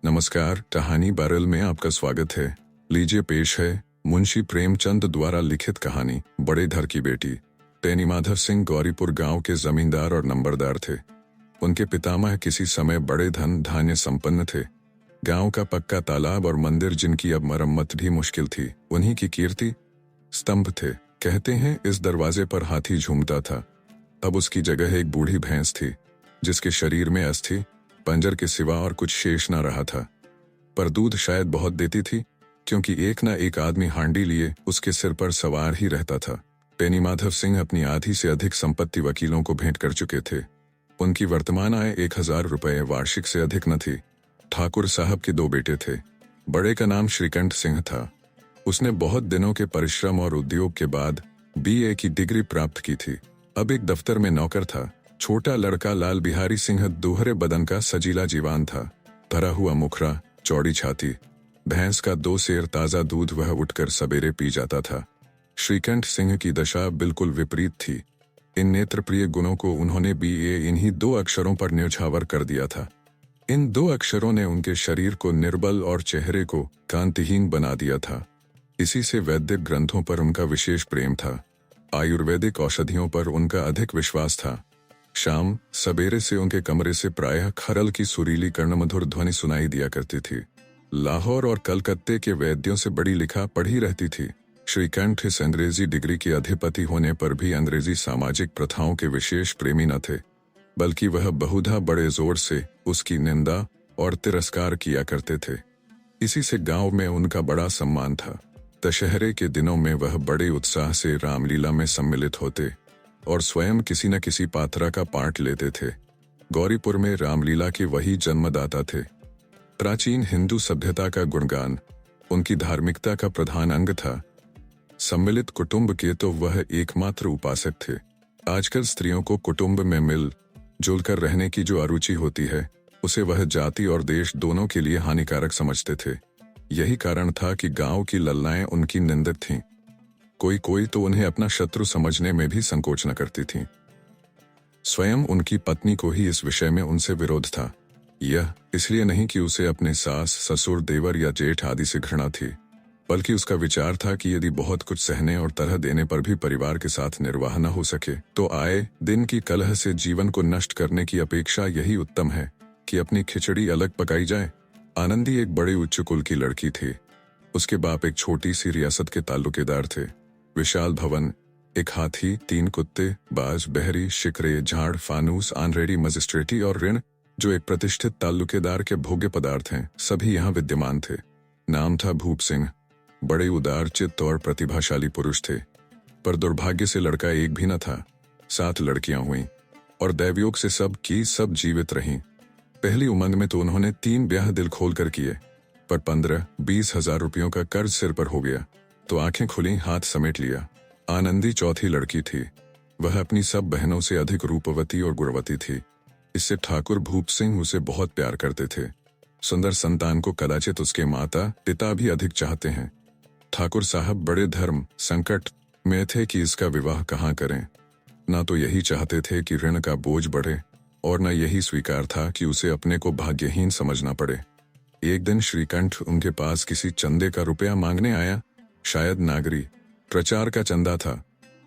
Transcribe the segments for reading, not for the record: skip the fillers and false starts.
नमस्कार, कहानी बैरल में आपका स्वागत है। लीजिए पेश है मुंशी प्रेमचंद द्वारा लिखित कहानी बड़े घर की बेटी। तेनी माधव सिंह गौरीपुर गांव के जमींदार और नंबरदार थे। उनके पितामह किसी समय बड़े धन धान्य संपन्न थे। गांव का पक्का तालाब और मंदिर जिनकी अब मरम्मत भी मुश्किल थी, उन्हीं की कीर्ति स्तंभ थे। कहते हैं इस दरवाजे पर हाथी झूमता था। अब उसकी जगह एक बूढ़ी भैंस थी जिसके शरीर में अस्थि पंजर के सिवा और कुछ शेष न रहा था, पर दूध शायद बहुत देती थी, क्योंकि एक न एक आदमी हांडी लिए उसके सिर पर सवार ही रहता था। तेनी माधव सिंह अपनी आधी से अधिक संपत्ति वकीलों को भेंट कर चुके थे। उनकी वर्तमान आय 1000 रुपये वार्षिक से अधिक न थी। ठाकुर साहब के 2 बेटे थे। बड़े का नाम श्रीकंठ सिंह था। उसने बहुत दिनों के परिश्रम और उद्योग के बाद BA की डिग्री प्राप्त की थी। अब एक दफ्तर में नौकर था। छोटा लड़का लाल बिहारी सिंह दोहरे बदन का सजीला जीवान था। भरा हुआ मुखरा, चौड़ी छाती, भैंस का 2 सेर ताजा दूध वह उठकर सवेरे पी जाता था। श्रीकंठ सिंह की दशा बिल्कुल विपरीत थी। इन नेत्रप्रिय गुणों को उन्होंने BA इन्हीं 2 अक्षरों पर न्यौछावर कर दिया था। इन 2 अक्षरों ने उनके शरीर को निर्बल और चेहरे को कांतिहीन बना दिया था। इसी से वैद्यक ग्रंथों पर उनका विशेष प्रेम था। आयुर्वेदिक औषधियों पर उनका अधिक विश्वास था। शाम सवेरे से उनके कमरे से प्रायः खरल की सुरीली कर्णमधुर ध्वनि सुनाई दिया करती थी। लाहौर और कलकत्ते के वैद्यों से बड़ी लिखा पढ़ी रहती थी। श्रीकंठ इस अंग्रेजी डिग्री के अधिपति होने पर भी अंग्रेजी सामाजिक प्रथाओं के विशेष प्रेमी न थे, बल्कि वह बहुधा बड़े जोर से उसकी निंदा और तिरस्कार किया करते थे। इसी से गांव में उनका बड़ा सम्मान था। दशहरे के दिनों में वह बड़े उत्साह से रामलीला में सम्मिलित होते और स्वयं किसी न किसी पात्रा का पाठ लेते थे। गौरीपुर में रामलीला के वही जन्मदाता थे। प्राचीन हिंदू सभ्यता का गुणगान उनकी धार्मिकता का प्रधान अंग था। सम्मिलित कुटुंब के तो वह एकमात्र उपासक थे। आजकल स्त्रियों को कुटुंब में मिल जुलकर रहने की जो अरुचि होती है, उसे वह जाति और देश दोनों के लिए हानिकारक समझते थे। यही कारण था कि गांव की लल्लाएं उनकी निंदक थीं। कोई तो उन्हें अपना शत्रु समझने में भी संकोच न करती थीं। स्वयं उनकी पत्नी को ही इस विषय में उनसे विरोध था। यह इसलिए नहीं कि उसे अपने सास, ससुर, देवर या जेठ आदि से घृणा थी, बल्कि उसका विचार था कि यदि बहुत कुछ सहने और तरह देने पर भी परिवार के साथ निर्वाह न हो सके, तो आए दिन की कलह से जीवन को नष्ट करने की अपेक्षा यही उत्तम है कि अपनी खिचड़ी अलग पकाई जाए। आनंदी एक बड़े उच्च कुल की लड़की थी। उसके बाप एक छोटी सी रियासत के ताल्लुकेदार थे। विशाल भवन, एक हाथी, 3 कुत्ते, बाज, बहरी, शिकरे, झाड़, फानूस, आनरेडी, मजिस्ट्रेटी और ऋण, जो एक प्रतिष्ठित ताल्लुकेदार के भोग्य पदार्थ हैं, सभी यहाँ विद्यमान थे। नाम था भूप सिंह। बड़े उदार चित्त और प्रतिभाशाली पुरुष थे, पर दुर्भाग्य से लड़का एक भी न था। 7 लड़कियां हुईं और दैवयोग से सब की सब जीवित रहीं। पहली उमंग में तो उन्होंने 3 ब्याह दिल खोलकर किए, पर 15-20 हजार रुपयों का कर्ज सिर पर हो गया तो आंखें खुली, हाथ समेट लिया। आनंदी चौथी लड़की थी। वह अपनी सब बहनों से अधिक रूपवती और गुणवती थी। इससे ठाकुर भूप सिंह उसे बहुत प्यार करते थे। सुंदर संतान को कदाचित उसके माता पिता भी अधिक चाहते हैं। ठाकुर साहब बड़े धर्म संकट में थे कि इसका विवाह कहाँ करें। ना तो यही चाहते थे कि ऋण का बोझ बढ़े, और न यही स्वीकार था कि उसे अपने को भाग्यहीन समझना पड़े। एक दिन श्रीकंठ उनके पास किसी चंदे का रुपया मांगने आया। शायद नागरी प्रचार का चंदा था।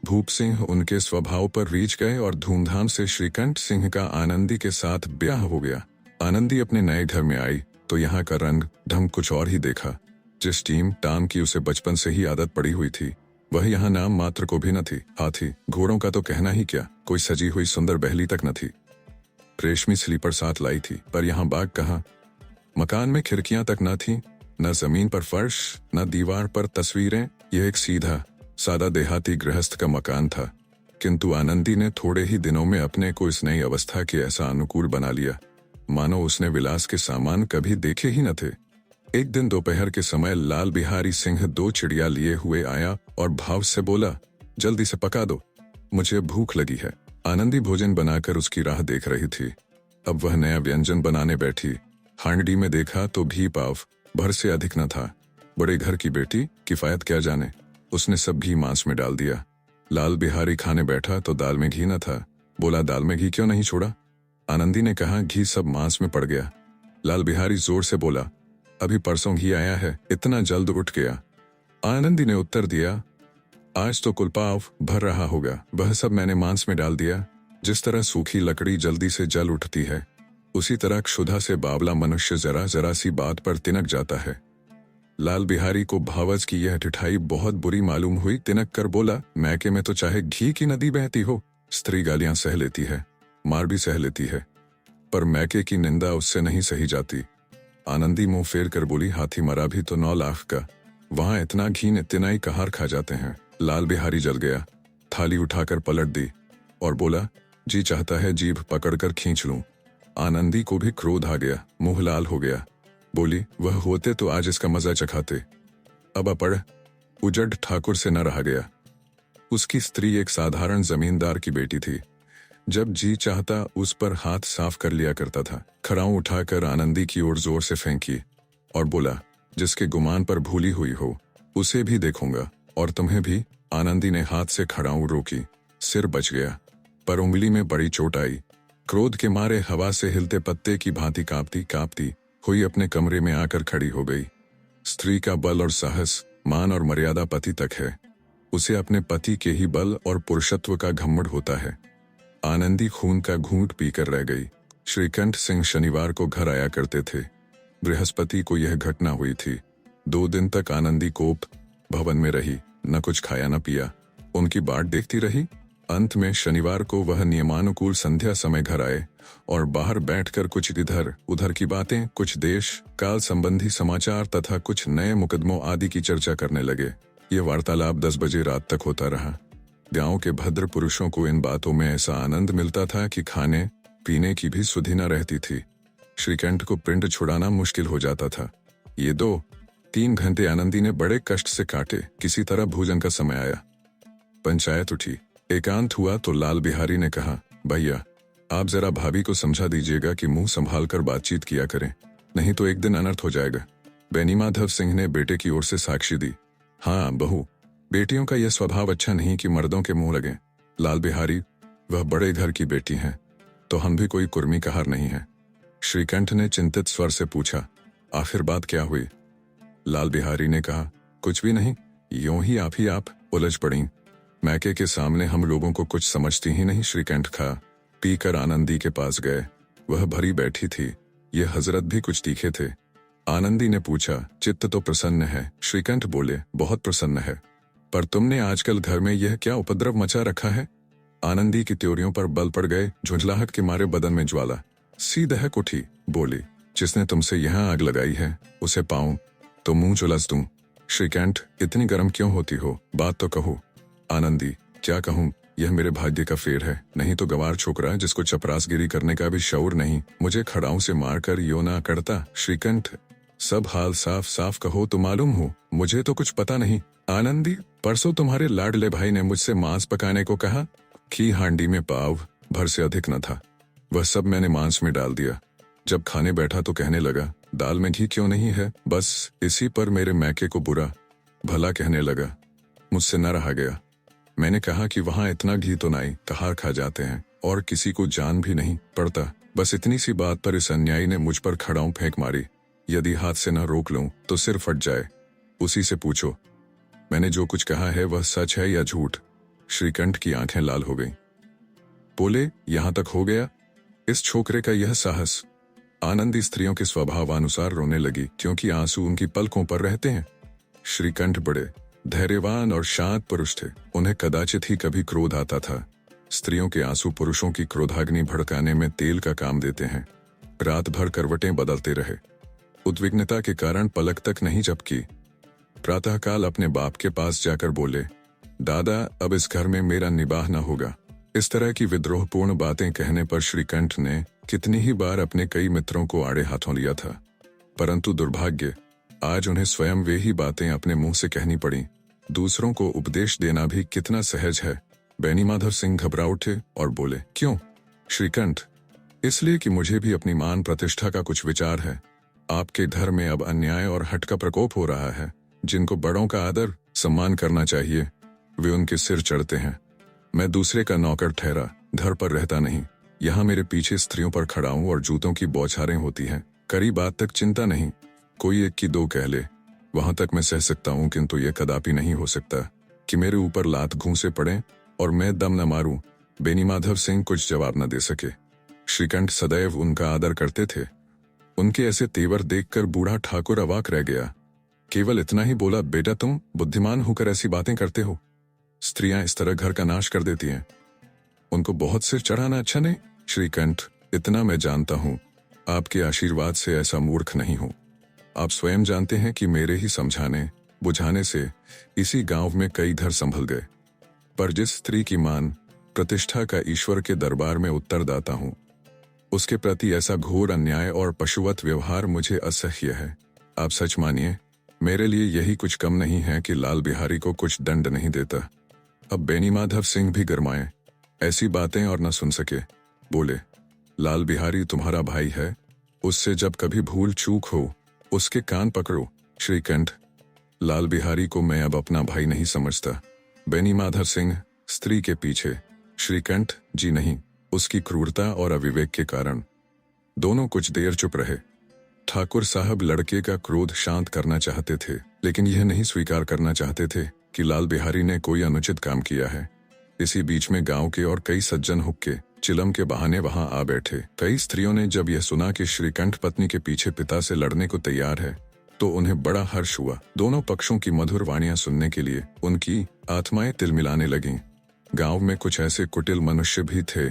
भूप सिंह उनके स्वभाव पर रीझ गए और धूमधाम से श्रीकंठ सिंह का आनंदी के साथ ब्याह हो गया। आनंदी अपने नए घर में आई तो यहाँ का रंग ढंग कुछ और ही देखा। जिस टीम टाम की उसे बचपन से ही आदत पड़ी हुई थी, वह यहाँ नाम मात्र को भी न थी। हाथी घोड़ों का तो कहना ही क्या, कोई सजी हुई सुंदर बहली तक न थी। रेशमी स्लीपर साथ लाई थी, पर यहाँ बाग कहाँ। मकान में खिड़कियां तक न थीं, न जमीन पर फर्श, न दीवार पर तस्वीरें। यह एक सीधा सादा देहाती गृहस्थ का मकान था, किंतु आनंदी ने थोड़े ही दिनों में अपने को इस नई अवस्था के ऐसा अनुकूल बना लिया मानो उसने विलास के सामान कभी देखे ही न थे। एक दिन दोपहर के समय लाल बिहारी सिंह 2 चिड़िया लिए हुए आया और भाव से बोला, जल्दी से पका दो, मुझे भूख लगी है। आनंदी भोजन बनाकर उसकी राह देख रही थी। अब वह नया व्यंजन बनाने बैठी। हांडी में देखा तो घी पाव भर से अधिक न था। बड़े घर की बेटी, किफायत क्या जाने, उसने सब घी मांस में डाल दिया। लाल बिहारी खाने बैठा तो दाल में घी न था। बोला, दाल में घी क्यों नहीं छोड़ा? आनंदी ने कहा, घी सब मांस में पड़ गया। लाल बिहारी जोर से बोला, अभी परसों ही आया है, इतना जल्द उठ गया। आनंदी ने उत्तर दिया, आज तो कुलपाव भर रहा होगा। वह सब मैंने मांस में डाल दिया। जिस तरह सूखी लकड़ी जल्दी से जल उठती है, उसी तरह क्षुधा से बावला मनुष्य जरा जरा सी बात पर तिनक जाता है। लाल बिहारी को भावज की यह ठिठाई बहुत बुरी मालूम हुई। तिनक कर बोला, मैके में तो चाहे घी की नदी बहती हो, स्त्री गालियां सह लेती है, मार भी सह लेती है, पर मैके की निंदा उससे नहीं सही जाती। आनंदी मुंह फेर कर बोली, हाथी मरा भी तो 9 लाख का, वहां इतना घी इतना ही कहार खा जाते हैं। लाल बिहारी जल गया, थाली उठाकर पलट दी और बोला, जी चाहता है जीभ पकड़कर खींच लूं। आनंदी को भी क्रोध आ गया, मुंह लाल हो गया। बोली, वह होते तो आज इसका मजा चखाते। अब अपड़ उजड़ ठाकुर से न रहा गया। उसकी स्त्री एक साधारण जमींदार की बेटी थी। जब जी चाहता उस पर हाथ साफ कर लिया करता था। खड़ाऊ उठाकर आनंदी की ओर जोर से फेंकी और बोला, जिसके गुमान पर भूली हुई हो उसे भी देखूंगा, और तुम्हें भी। आनंदी ने हाथ से खड़ाऊ रोकी, सिर बच गया, पर उंगली में बड़ी चोट आई। क्रोध के मारे हवा से हिलते पत्ते की भांति कांपती कांपती हुई अपने कमरे में आकर खड़ी हो गई। स्त्री का बल और साहस, मान और मर्यादा पति तक है। उसे अपने पति के ही बल और पुरुषत्व का घमंड होता है। आनंदी खून का घूंट पीकर रह गई। श्रीकंठ सिंह शनिवार को घर आया करते थे। बृहस्पति को यह घटना हुई थी। 2 दिन तक आनंदी कोप भवन में रही, न कुछ खाया न पिया, उनकी बाट देखती रही। अंत में शनिवार को वह नियमानुकूल संध्या समय घर आए और बाहर बैठकर कुछ इधर उधर की बातें, कुछ देश काल संबंधी समाचार तथा कुछ नए मुकदमों आदि की चर्चा करने लगे। ये वार्तालाप 10 बजे रात तक होता रहा। गांव के भद्र पुरुषों को इन बातों में ऐसा आनंद मिलता था कि खाने पीने की भी सुधि न रहती थी। श्रीकंठ को पिंड छुड़ाना मुश्किल हो जाता था। ये 2-3 घंटे आनंदी ने बड़े कष्ट से काटे। किसी तरह भोजन का समय आया। पंचायत उठी, एकांत हुआ तो लाल बिहारी ने कहा, भैया आप जरा भाभी को समझा दीजिएगा कि मुंह संभाल कर बातचीत किया करें, नहीं तो एक दिन अनर्थ हो जाएगा। बेनीमाधव सिंह ने बेटे की ओर से साक्षी दी, हाँ बहू, बेटियों का यह स्वभाव अच्छा नहीं कि मर्दों के मुंह लगे। लाल बिहारी, वह बड़े घर की बेटी हैं, तो हम भी कोई कुर्मी कहार नहीं है। श्रीकंठ ने चिंतित स्वर से पूछा, आखिर बात क्या हुई? लाल बिहारी ने कहा, कुछ भी नहीं, यूं ही आप उलझ पड़ी। मैके के सामने हम लोगों को कुछ समझती ही नहीं। श्रीकंठ खा पीकर आनंदी के पास गए। वह भरी बैठी थी। ये हजरत भी कुछ तीखे थे। आनंदी ने पूछा, चित्त तो प्रसन्न है? श्रीकंठ बोले, बहुत प्रसन्न है, पर तुमने आजकल घर में यह क्या उपद्रव मचा रखा है? आनंदी की त्योरियों पर बल पड़ गए। झुंझलाहट के मारे बदन में ज्वाला सी दहक उठी। बोली, जिसने तुमसे यहाँ आग लगाई है उसे पाऊं तो मुंह चुलस दूं। श्रीकंठ, इतनी गर्म क्यों होती हो? बात तो कहो। आनंदी, क्या कहूं, यह मेरे भाग्य का फेर है, नहीं तो गवार छोकरा जिसको चपरासगिरी करने का भी शौर नहीं, मुझे खड़ाऊ से मारकर यो ना करता। श्रीकंठ, सब हाल साफ साफ कहो तो मालूम हो, मुझे तो कुछ पता नहीं। आनंदी, परसों तुम्हारे लाडले भाई ने मुझसे मांस पकाने को कहा कि हांडी में पाव भर से अधिक न था, वह सब मैंने मांस में डाल दिया। जब खाने बैठा तो कहने लगा, दाल में घी क्यों नहीं है? बस इसी पर मेरे मैके को बुरा भला कहने लगा। मुझसे न रहा गया। मैंने कहा कि वहां इतना घी तो नहीं, कहार खा जाते हैं और किसी को जान भी नहीं पड़ता। बस इतनी सी बात पर इस अन्यायी ने मुझ पर खड़ाऊ फेंक मारी। यदि हाथ से न रोक लूं तो सिर फट जाए। उसी से पूछो, मैंने जो कुछ कहा है वह सच है या झूठ? श्रीकंठ की आंखें लाल हो गईं। बोले, यहां तक हो गया इस छोकरे का यह साहस? आनंदी स्त्रियों के स्वभावानुसार रोने लगी, क्योंकि आंसू उनकी पलकों पर रहते हैं। श्रीकंठ बड़े धैर्यवान और शांत पुरुष थे। उन्हें कदाचित ही कभी क्रोध आता था। स्त्रियों के आंसू पुरुषों की क्रोधाग्नि भड़काने में तेल का काम देते हैं। रात भर करवटें बदलते रहे। उद्विग्नता के कारण पलक तक नहीं झपकी। प्रातःकाल अपने बाप के पास जाकर बोले, दादा, अब इस घर में मेरा निबाह न होगा। इस तरह की विद्रोहपूर्ण बातें कहने पर श्रीकंठ ने कितनी ही बार अपने कई मित्रों को आड़े हाथों लिया था, परंतु दुर्भाग्य, आज उन्हें स्वयं वे ही बातें अपने मुंह से कहनी पड़ी। दूसरों को उपदेश देना भी कितना सहज है। बेनीमाधव सिंह घबरा उठे और बोले, क्यों? श्रीकंठ, इसलिए कि मुझे भी अपनी मान प्रतिष्ठा का कुछ विचार है। आपके घर में अब अन्याय और हट का प्रकोप हो रहा है। जिनको बड़ों का आदर सम्मान करना चाहिए वे उनके सिर चढ़ते हैं। मैं दूसरे का नौकर ठहरा घर पर रहता नहीं। यहाँ मेरे पीछे स्त्रियों पर खड़ा हूं और जूतों की बौछारें होती हैं। करी बात तक चिंता नहीं, कोई एक की दो कह ले, वहां तक मैं सह सकता हूं, किंतु यह कदापि नहीं हो सकता कि मेरे ऊपर लात घूंसे पड़े और मैं दम न मारूं। बेनी माधव सिंह कुछ जवाब न दे सके। श्रीकंठ सदैव उनका आदर करते थे। उनके ऐसे तेवर देखकर बूढ़ा ठाकुर अवाक रह गया। केवल इतना ही बोला, बेटा तुम बुद्धिमान होकर ऐसी बातें करते हो, स्त्रियां इस तरह घर का नाश कर देती हैं, उनको बहुत सिर चढ़ाना अच्छा नहीं। श्रीकंठ, इतना मैं जानता हूं, आपके आशीर्वाद से ऐसा मूर्ख नहीं हूं। आप स्वयं जानते हैं कि मेरे ही समझाने बुझाने से इसी गांव में कई घर संभल गए, पर जिस स्त्री की मान प्रतिष्ठा का ईश्वर के दरबार में उत्तरदाता हूं, उसके प्रति ऐसा घोर अन्याय और पशुवत व्यवहार मुझे असह्य है। आप सच मानिए, मेरे लिए यही कुछ कम नहीं है कि लाल बिहारी को कुछ दंड नहीं देता। अब बेनी माधव सिंह भी गरमाए, ऐसी बातें और न सुन सके। बोले, लाल बिहारी तुम्हारा भाई है, उससे जब कभी भूल चूक हो उसके कान पकड़ो। श्रीकंठ, लाल बिहारी को मैं अब अपना भाई नहीं समझता। बेनी माधव सिंह स्त्री के पीछे। श्रीकंठ, जी नहीं, उसकी क्रूरता और अविवेक के कारण। दोनों कुछ देर चुप रहे। ठाकुर साहब लड़के का क्रोध शांत करना चाहते थे, लेकिन यह नहीं स्वीकार करना चाहते थे कि लाल बिहारी ने कोई अनुचित काम किया है। इसी बीच में गांव के और कई सज्जन हुक्के चिलम के बहाने वहां आ बैठे। कई स्त्रियों ने जब यह सुना कि श्रीकंठ पत्नी के पीछे पिता से लड़ने को तैयार है, तो उन्हें बड़ा हर्ष हुआ। दोनों पक्षों की मधुर वाणियां सुनने के लिए उनकी आत्माएं तिलमिलाने लगीं। गांव में कुछ ऐसे कुटिल मनुष्य भी थे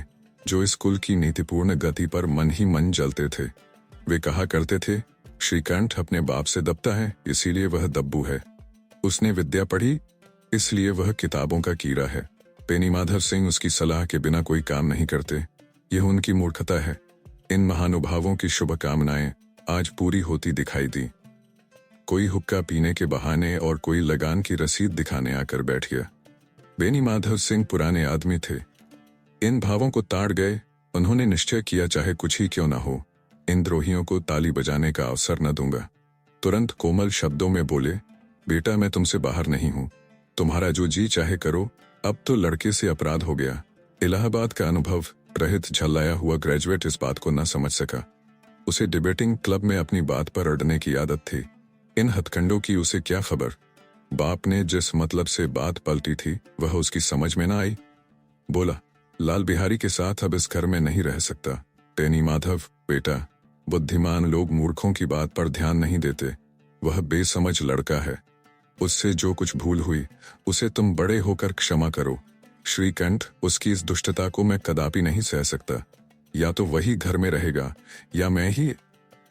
जो इस कुल की नीतिपूर्ण गति पर मन ही मन जलते थे। वे कहा करते थे, श्रीकंठ अपने बाप से दबता है, इसीलिए वह दब्बू है। उसने विद्या पढ़ी, इसलिए वह किताबों का कीड़ा है। बेनी माधव सिंह उसकी सलाह के बिना कोई काम नहीं करते, यह उनकी मूर्खता है। इन महानुभावों की शुभकामनाएं आज पूरी होती दिखाई दी। कोई हुक्का पीने के बहाने और कोई लगान की रसीद दिखाने आकर बैठ गया। बेनी माधव सिंह पुराने आदमी थे, इन भावों को ताड़ गए। उन्होंने निश्चय किया, चाहे कुछ ही क्यों न हो, इन द्रोहियों को ताली बजाने का अवसर न दूंगा। तुरंत कोमल शब्दों में बोले, बेटा मैं तुमसे बाहर नहीं हूं, तुम्हारा जो जी चाहे करो। अब तो लड़के से अपराध हो गया। इलाहाबाद का अनुभव रहित झल्लाया हुआ ग्रेजुएट इस बात को न समझ सका। उसे डिबेटिंग क्लब में अपनी बात पर अड़ने की आदत थी। इन हथकंडों की उसे क्या खबर। बाप ने जिस मतलब से बात पलटी थी वह उसकी समझ में न आई। बोला, लाल बिहारी के साथ अब इस घर में नहीं रह सकता। बेनी माधव, बेटा, बुद्धिमान लोग मूर्खों की बात पर ध्यान नहीं देते। वह बेसमझ लड़का है, उससे जो कुछ भूल हुई उसे तुम बड़े होकर क्षमा करो। श्रीकंठ, उसकी इस दुष्टता को मैं कदापि नहीं सह सकता। या तो वही घर में रहेगा या मैं ही।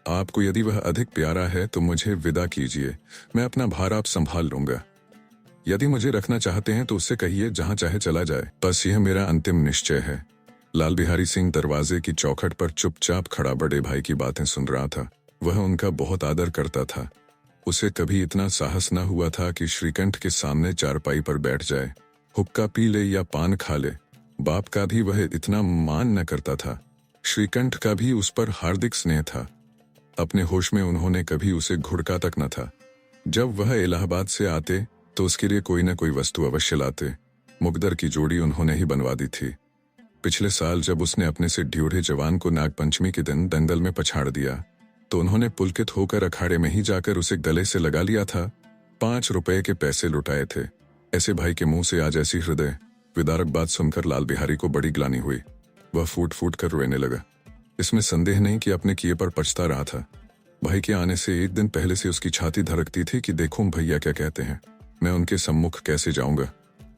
आपको यदि वह अधिक प्यारा है तो मुझे विदा कीजिए, मैं अपना भार आप संभाल लूंगा। यदि मुझे रखना चाहते हैं तो उससे कहिए जहां चाहे चला जाए, बस यह मेरा अंतिम निश्चय है। लाल बिहारी सिंह दरवाजे की चौखट पर चुपचाप खड़ा बड़े भाई की बातें सुन रहा था। वह उनका बहुत आदर करता था। उसे कभी इतना साहस न हुआ था कि श्रीकंठ के सामने चारपाई पर बैठ जाए, हुक्का पी ले या पान खा ले। बाप का भी वह इतना मान न करता था। श्रीकंठ का भी उस पर हार्दिक स्नेह था। अपने होश में उन्होंने कभी उसे घुड़का तक न था। जब वह इलाहाबाद से आते तो उसके लिए कोई न कोई वस्तु अवश्य लाते। मुकद्दर की जोड़ी उन्होंने ही बनवा दी थी। पिछले साल जब उसने अपने से ढ्यूढ़े जवान को नागपंचमी के दिन दंगल में पछाड़ दिया तो उन्होंने पुलकित होकर अखाड़े में ही जाकर उसे गले से लगा लिया था। 5 रुपए के पैसे लुटाए थे। ऐसे भाई के मुंह से आज ऐसी हृदय विदारक बात सुनकर लाल बिहारी को बड़ी ग्लानि हुई। वह फूट फूट कर रोने लगा। इसमें संदेह नहीं कि अपने किए पर पछता रहा था। भाई के आने से एक दिन पहले से उसकी छाती धड़कती थी कि देखूं भैया क्या कहते हैं, मैं उनके सम्मुख कैसे जाऊंगा,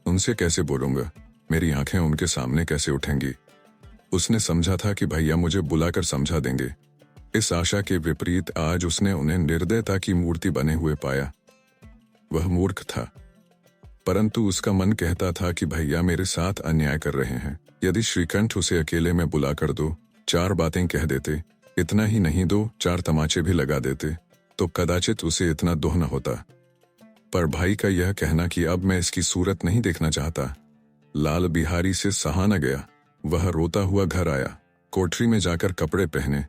उनसे कैसे बोलूंगा, मेरी आंखें उनके सामने कैसे उठेंगी। उसने समझा था कि भैया मुझे बुलाकर समझा देंगे। इस आशा के विपरीत आज उसने उन्हें निर्दयता की मूर्ति बने हुए पाया। वह मूर्ख था, परंतु उसका मन कहता था कि भैया मेरे साथ अन्याय कर रहे हैं। यदि श्रीकंठ उसे अकेले में बुलाकर 2-4 बातें कह देते, इतना ही नहीं 2-4 तमाचे भी लगा देते, तो कदाचित उसे इतना दुख न होता। पर भाई का यह कहना कि अब मैं इसकी सूरत नहीं देखना चाहता, लाल बिहारी से सहा न गया। वह रोता हुआ घर आया। कोठरी में जाकर कपड़े पहने,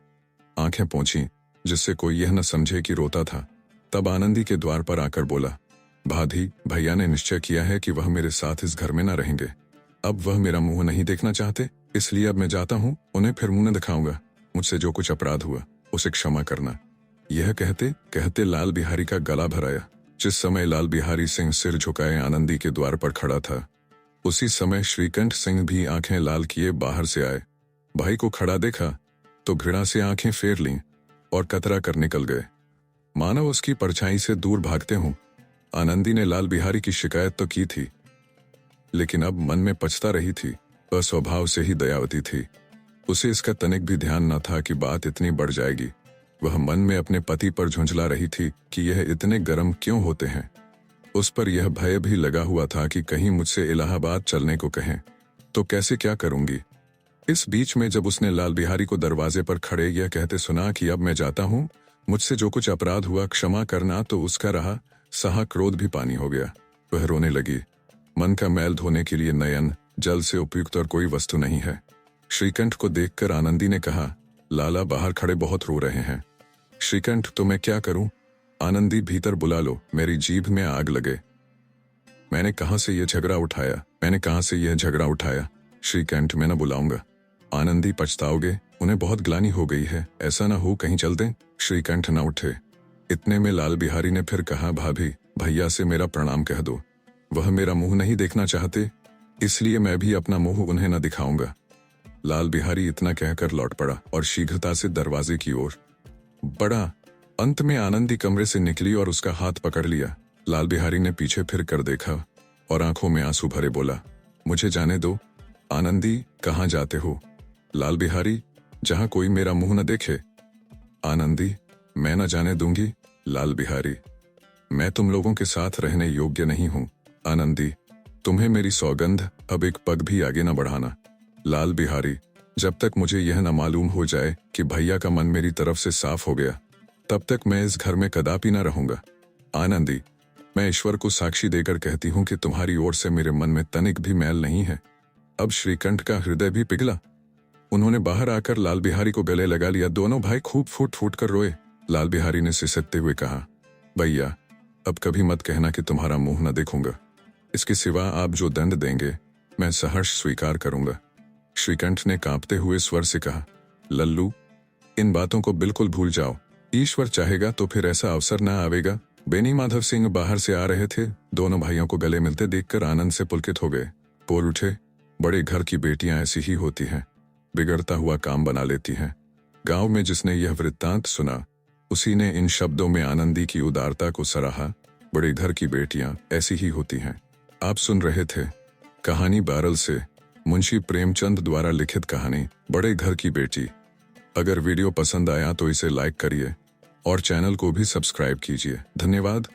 आंखें पोंछी जिससे कोई यह न समझे कि रोता था। तब आनंदी के द्वार पर आकर बोला, भाभी, भैया ने निश्चय किया है कि वह मेरे साथ इस घर में न रहेंगे। अब वह मेरा मुंह नहीं देखना चाहते, इसलिए अब मैं जाता हूँ, उन्हें फिर मुंह न दिखाऊंगा। मुझसे जो कुछ अपराध हुआ उसे क्षमा करना। यह कहते कहते लाल बिहारी का गला भर आया। जिस समय लाल बिहारी सिंह सिर झुकाए आनंदी के द्वार पर खड़ा था, उसी समय श्रीकंठ सिंह भी आंखें लाल किए बाहर से आए। भाई को खड़ा देखा तो घृणा से आंखें फेर लीं और कतरा कर निकल गए, मानो उसकी परछाई से दूर भागते हों। आनंदी ने लाल बिहारी की शिकायत तो की थी, लेकिन अब मन में पछता रही थी। वह स्वभाव से ही दयावती थी। उसे इसका तनिक भी ध्यान न था कि बात इतनी बढ़ जाएगी। वह मन में अपने पति पर झुंझला रही थी कि यह इतने गर्म क्यों होते हैं। उस पर यह भय भी लगा हुआ था कि कहीं मुझसे इलाहाबाद चलने को कहें तो कैसे क्या करूंगी। इस बीच में जब उसने लाल बिहारी को दरवाजे पर खड़े यह कहते सुना कि अब मैं जाता हूं, मुझसे जो कुछ अपराध हुआ क्षमा करना, तो उसका रहा सहा क्रोध भी पानी हो गया। वह रोने लगी। मन का मैल धोने के लिए नयन जल से उपयुक्त और कोई वस्तु नहीं है। श्रीकंठ को देखकर आनंदी ने कहा, लाला बाहर खड़े बहुत रो रहे हैं। श्रीकंठ, तो मैं क्या करूं? आनंदी, भीतर बुला लो, मेरी जीभ में आग लगे। मैंने कहां से यह झगड़ा उठाया? श्रीकंठ, मैं न बुलाऊंगा। आनंदी, पछताओगे, उन्हें बहुत ग्लानि हो गई है, ऐसा ना हो कहीं चल दें। श्रीकंठ न उठे। इतने में लाल बिहारी ने फिर कहा, भाभी, भैया से मेरा प्रणाम कह दो। वह मेरा मुंह नहीं देखना चाहते, इसलिए मैं भी अपना मुंह उन्हें न दिखाऊंगा। लाल बिहारी इतना कहकर लौट पड़ा और शीघ्रता से दरवाजे की ओर बढ़ा। अंत में आनंदी कमरे से निकली और उसका हाथ पकड़ लिया। लाल बिहारी ने पीछे फिर कर देखा और आंखों में आंसू भरे बोला, मुझे जाने दो। आनंदी, कहाँ जाते हो? लाल बिहारी, जहां कोई मेरा मुंह न देखे। आनंदी, मैं न जाने दूंगी। लाल बिहारी, मैं तुम लोगों के साथ रहने योग्य नहीं हूं। आनंदी, तुम्हें मेरी सौगंध, अब एक पग भी आगे न बढ़ाना। लाल बिहारी, जब तक मुझे यह न मालूम हो जाए कि भैया का मन मेरी तरफ से साफ हो गया, तब तक मैं इस घर में कदापि न रहूंगा। आनंदी, मैं ईश्वर को साक्षी देकर कहती हूं कि तुम्हारी ओर से मेरे मन में तनिक भी मैल नहीं है। अब श्रीकंठ का हृदय भी पिघला। उन्होंने बाहर आकर लाल बिहारी को गले लगा लिया। दोनों भाई खूब फूट फूट कर रोए। लाल बिहारी ने सिसकते हुए कहा, भैया, अब कभी मत कहना कि तुम्हारा मुंह न देखूंगा। इसके सिवा आप जो दंड देंगे मैं सहर्ष स्वीकार करूंगा। श्रीकंठ ने कांपते हुए स्वर से कहा, लल्लू, इन बातों को बिल्कुल भूल जाओ। ईश्वर चाहेगा तो फिर ऐसा अवसर न आवेगा। बेनी माधव सिंह बाहर से आ रहे थे। दोनों भाइयों को गले मिलते देखकर आनंद से पुलकित हो गए। बोल उठे, बड़े घर की बेटियां ऐसी ही होती हैं, बिगड़ता हुआ काम बना लेती हैं। गांव में जिसने यह वृत्तांत सुना, उसी ने इन शब्दों में आनंदी की उदारता को सराहा। बड़े घर की बेटियां ऐसी ही होती हैं। आप सुन रहे थे कहानी बारल से मुंशी प्रेमचंद द्वारा लिखित कहानी बड़े घर की बेटी। अगर वीडियो पसंद आया तो इसे लाइक करिए और चैनल को भी सब्सक्राइब कीजिए। धन्यवाद।